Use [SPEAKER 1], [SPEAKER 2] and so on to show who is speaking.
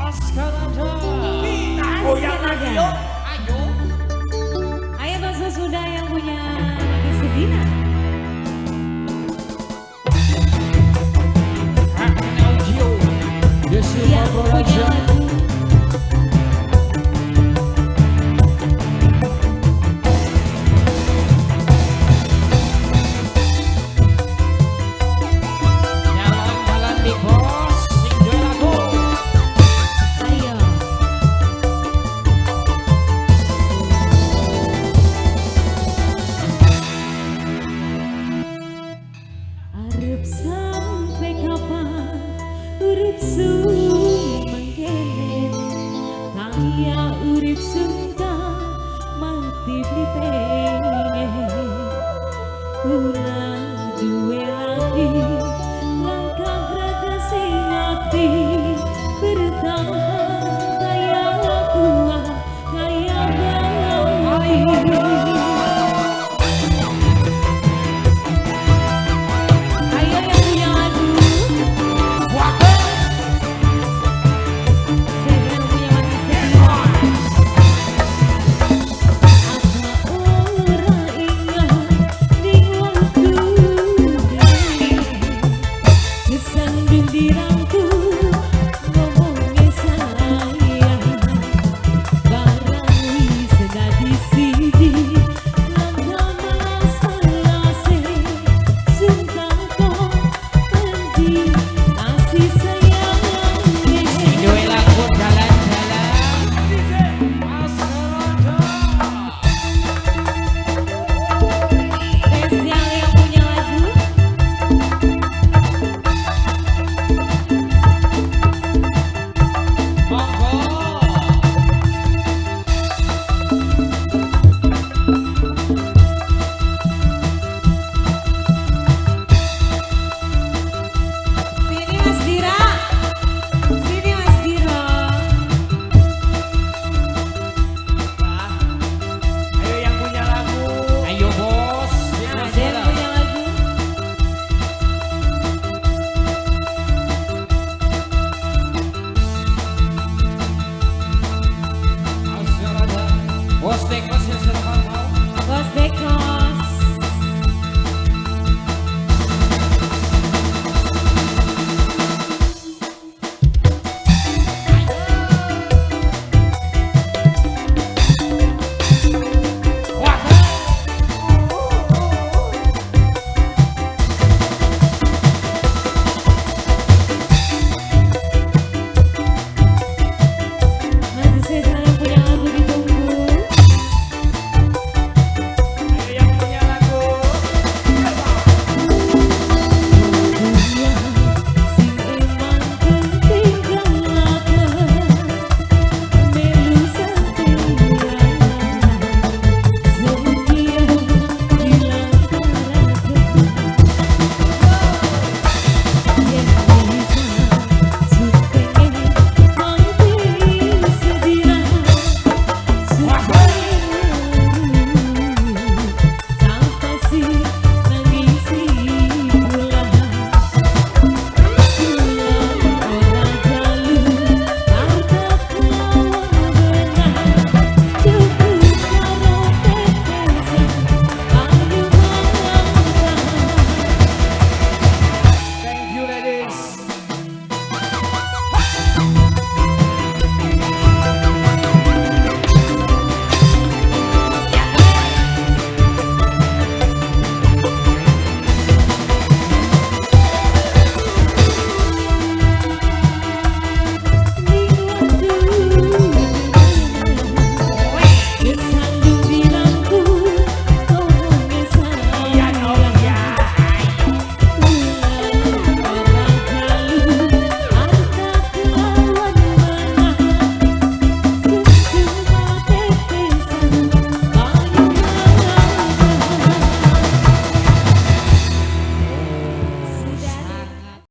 [SPEAKER 1] Askaraja.
[SPEAKER 2] Kita goyang lagi yuk.
[SPEAKER 1] Ayo.
[SPEAKER 3] Ayo Mas sudah yang punya Sedina.
[SPEAKER 1] Audio. Desi
[SPEAKER 3] Yang punya
[SPEAKER 1] Raja.
[SPEAKER 3] lagu
[SPEAKER 1] Jalan-jalan di bos. Sing dua lagu.
[SPEAKER 3] ayo. Arep sampai kapan urip sumangkene kaya urip sungkan mati dipene kula duwe lagi langkah gradasi ngati bertahan kaya kuat kaya bayi. Ayo yang punya lagu, saya yang punya mati sedih. Apa ora ingat di waktu ini, kesandung dirangkul